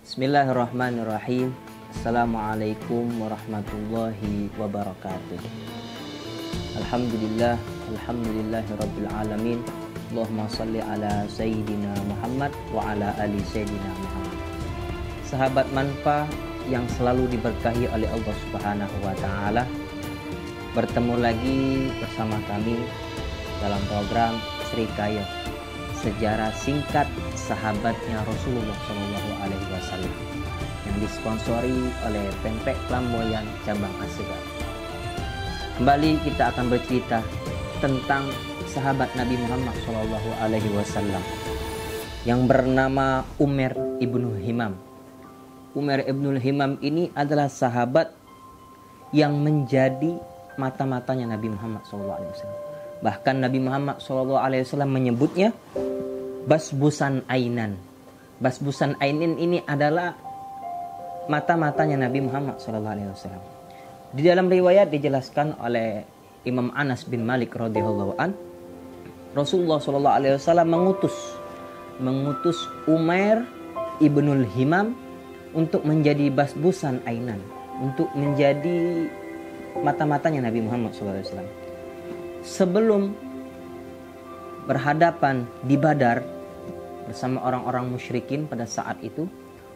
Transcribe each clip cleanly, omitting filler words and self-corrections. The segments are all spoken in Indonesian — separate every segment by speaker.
Speaker 1: Bismillahirrahmanirrahim. Assalamualaikum warahmatullahi wabarakatuh. Alhamdulillah, alhamdulillahirabbil alamin. Allahumma shalli ala sayyidina Muhammad wa ala ali sayyidina Muhammad. Sahabat Manfa yang selalu diberkahi oleh Allah Subhanahu wa taala, bertemu lagi bersama kami dalam program Srikaya, sejarah singkat sahabatnya Rasulullah SAW, yang disponsori oleh Pempek Flamboyan cabang Assegar. Kembali kita akan bercerita tentang sahabat Nabi Muhammad SAW yang bernama Umair ibnu Himam. Umair ibnu Himam ini adalah sahabat yang menjadi mata-matanya Nabi Muhammad SAW. Bahkan Nabi Muhammad SAW menyebutnya basbusan ainan. Basbusan ainin ini adalah mata-matanya Nabi Muhammad SAW. Di dalam riwayat dijelaskan oleh Imam Anas bin Malik radhiyallahu an, Rasulullah SAW mengutus Umair ibnul Himam untuk menjadi basbusan ainan, untuk menjadi mata-matanya Nabi Muhammad SAW. Sebelum berhadapan di Badar bersama orang-orang musyrikin pada saat itu,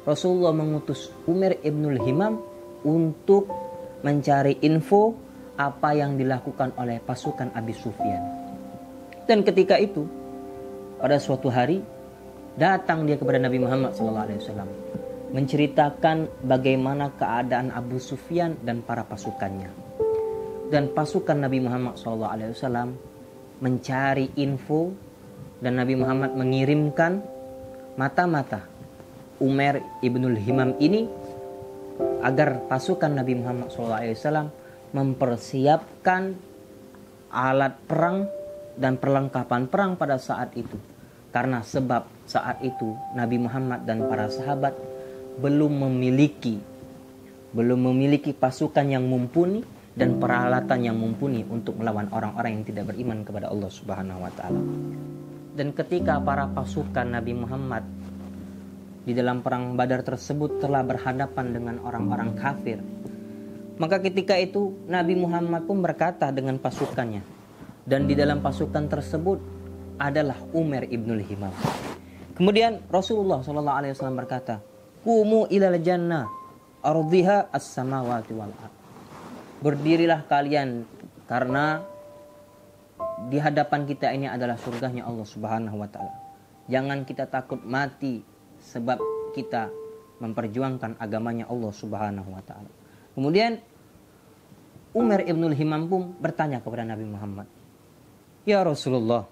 Speaker 1: Rasulullah mengutus Umair ibnul Himam untuk mencari info apa yang dilakukan oleh pasukan Abi Sufyan. Dan ketika itu, pada suatu hari, datang dia kepada Nabi Muhammad SAW, menceritakan bagaimana keadaan Abu Sufyan dan para pasukannya. Dan pasukan Nabi Muhammad SAW mencari info, dan Nabi Muhammad mengirimkan mata-mata Umair ibnul Himam ini agar pasukan Nabi Muhammad SAW mempersiapkan alat perang dan perlengkapan perang pada saat itu. Karena sebab saat itu Nabi Muhammad dan para sahabat belum memiliki pasukan yang mumpuni dan peralatan yang mumpuni untuk melawan orang-orang yang tidak beriman kepada Allah Subhanahu wa taala. Dan ketika para pasukan Nabi Muhammad di dalam perang Badar tersebut telah berhadapan dengan orang-orang kafir, maka ketika itu Nabi Muhammad pun berkata dengan pasukannya, dan di dalam pasukan tersebut adalah Umair ibnul Himam. Kemudian Rasulullah SAW berkata, "Qumu ilal jannah ardhiha as-samawati wal ardh." Berdirilah kalian, karena di hadapan kita ini adalah surganya Allah Subhanahu wa taala. Jangan kita takut mati sebab kita memperjuangkan agamanya Allah Subhanahu wa taala. Kemudian Umair ibnul Himam pun bertanya kepada Nabi Muhammad, "Ya Rasulullah,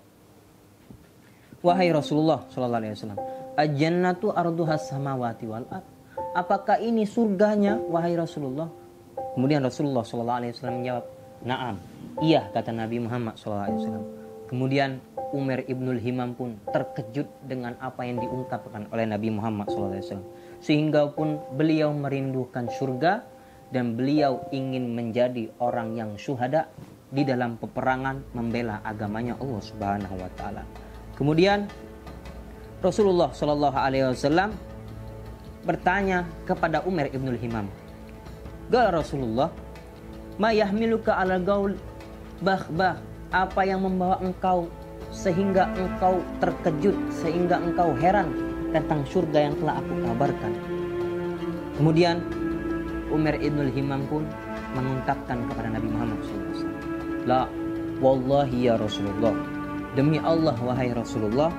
Speaker 1: wahai Rasulullah sallallahu alaihi wasallam, ajannatu arduhas samawati wal ardh." Apakah ini surganya wahai Rasulullah? Kemudian Rasulullah SAW menjawab, "Na'am, iya," kata Nabi Muhammad SAW. Kemudian Umair ibnul Himam pun terkejut dengan apa yang diungkapkan oleh Nabi Muhammad SAW. Sehingga pun beliau merindukan surga dan beliau ingin menjadi orang yang syuhada di dalam peperangan membela agamanya Allah Subhanahu wa taala. Kemudian Rasulullah SAW bertanya kepada Umair ibnul Himam, "Qala Rasulullah, ma yahmiluka ala gaul bah, apa yang membawa engkau sehingga engkau terkejut, sehingga engkau heran tentang surga yang telah aku kabarkan?" Kemudian Umair ibnul Himam pun mengungkapkan kepada Nabi Muhammad SAW, "La, wallahi ya Rasulullah, demi Allah wahai Rasulullah,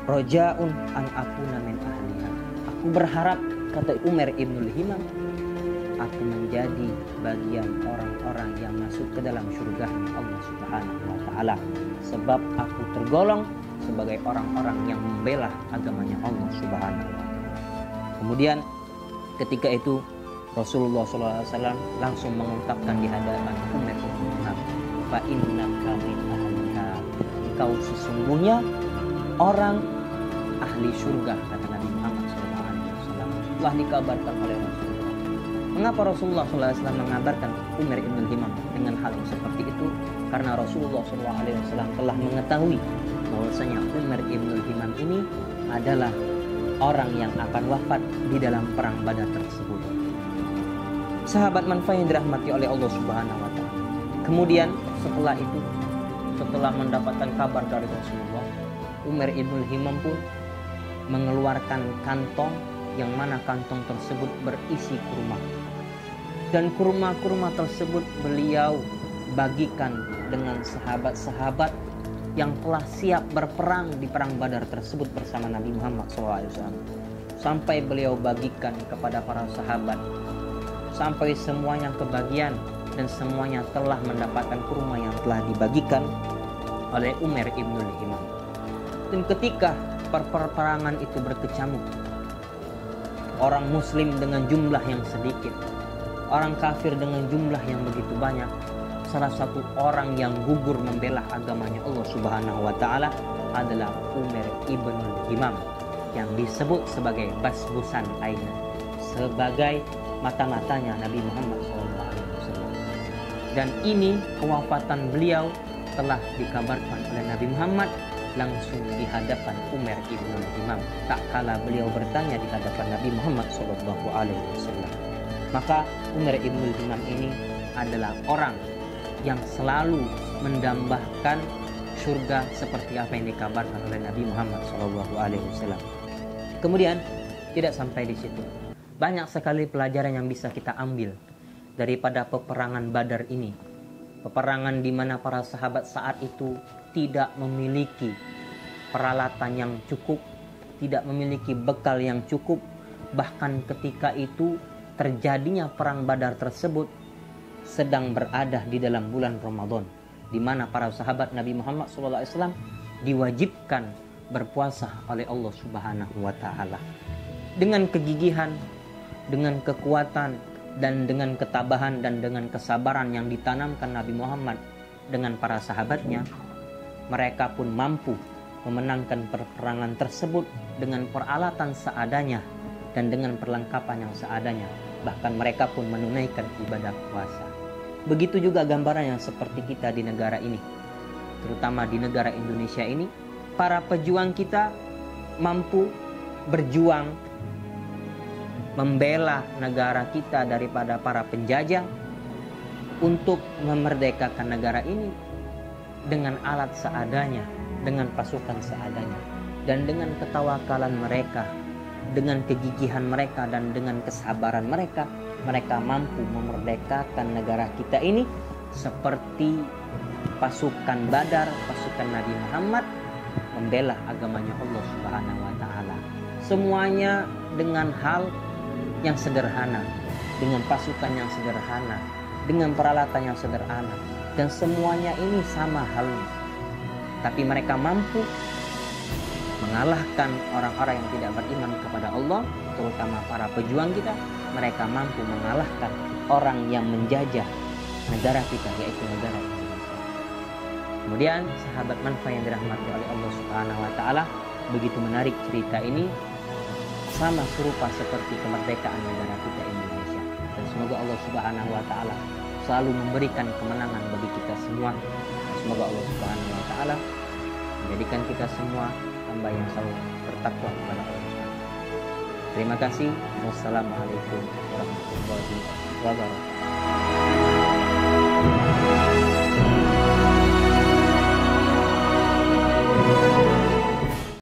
Speaker 1: roja'un an akuna min ahliha." Aku berharap, kata Umair ibnul Himam, aku menjadi bagian orang-orang yang masuk ke dalam surga Allah Subhanahu wa taala, sebab aku tergolong sebagai orang-orang yang membela agamanya Allah Subhanahu wa taala. Kemudian ketika itu Rasulullah SAW langsung mengungkapkan di hadapan Umair bin Himam, "Fa innaka min ahliha." Engkau sesungguhnya orang ahli surga, kata Nabi Muhammad SAW. Telah dikabarkan oleh Rasulullah. Mengapa Rasulullah SAW mengabarkan Umair ibn Himam dengan hal yang seperti itu? Karena Rasulullah SAW telah mengetahui bahwasanya Umair ibn Himam ini adalah orang yang akan wafat di dalam perang Badar tersebut. Sahabat manfaat yang dirahmati oleh Allah Subhanahu wa taala. Kemudian setelah itu, setelah mendapatkan kabar dari Rasulullah, Umar ibn Himam pun mengeluarkan kantong yang mana kantong tersebut berisi kurma. Dan kurma-kurma tersebut beliau bagikan dengan sahabat-sahabat yang telah siap berperang di perang Badar tersebut bersama Nabi Muhammad SAW. Sampai beliau bagikan kepada para sahabat, sampai semuanya kebagian dan semuanya telah mendapatkan kurma yang telah dibagikan oleh Umar ibn Himam. Dan ketika perperangan itu berkecamuk, orang muslim dengan jumlah yang sedikit, orang kafir dengan jumlah yang begitu banyak, salah satu orang yang gugur membela agamanya Allah Subhanahu wa taala adalah Umar ibn Himam, yang disebut sebagai basbusan aina, sebagai mata-matanya Nabi Muhammad SAW. Dan ini kewafatan beliau telah dikabarkan oleh Nabi Muhammad langsung di hadapan Umar ibn Himam, tak kala beliau bertanya di hadapan Nabi Muhammad SAW. Maka Umar ibn Himam ini adalah orang yang selalu mendambakan surga seperti apa yang dikabarkan oleh Nabi Muhammad SAW. Kemudian tidak sampai di situ, banyak sekali pelajaran yang bisa kita ambil daripada peperangan Badar ini. Peperangan di mana para sahabat saat itu tidak memiliki peralatan yang cukup, tidak memiliki bekal yang cukup. Bahkan ketika itu terjadinya perang Badar tersebut sedang berada di dalam bulan Ramadan, di mana para sahabat Nabi Muhammad SAW diwajibkan berpuasa oleh Allah Subhanahu wa taala. Dengan kegigihan, dengan kekuatan, dan dengan ketabahan dan dengan kesabaran yang ditanamkan Nabi Muhammad dengan para sahabatnya, mereka pun mampu memenangkan peperangan tersebut dengan peralatan seadanya dan dengan perlengkapan yang seadanya. Bahkan mereka pun menunaikan ibadah puasa. Begitu juga gambaran yang seperti kita di negara ini, terutama di negara Indonesia ini, para pejuang kita mampu berjuang membela negara kita daripada para penjajah untuk memerdekakan negara ini dengan alat seadanya, dengan pasukan seadanya, dan dengan ketawakalan mereka, dengan kegigihan mereka dan dengan kesabaran mereka, mereka mampu memerdekakan negara kita ini seperti pasukan Badar, pasukan Nabi Muhammad membela agamanya Allah Subhanahu wa taala. Semuanya dengan hal yang sederhana, dengan pasukan yang sederhana, dengan peralatan yang sederhana, dan semuanya ini sama halnya. Tapi mereka mampu mengalahkan orang-orang yang tidak beriman kepada Allah, terutama para pejuang kita. Mereka mampu mengalahkan orang yang menjajah negara kita, yaitu negara Indonesia. Kemudian sahabat manfaat yang dirahmati oleh Allah Subhanahu wa taala, begitu menarik cerita ini, sama serupa seperti kemerdekaan negara kita Indonesia. Dan semoga Allah Subhanahu wa taala selalu memberikan kemenangan bagi kita semua. Semoga Allah Subhanahu wa taala menjadikan kita semua hamba yang selalu bertakwa kepada Allah. Terima kasih. Wassalamualaikum warahmatullahi wabarakatuh.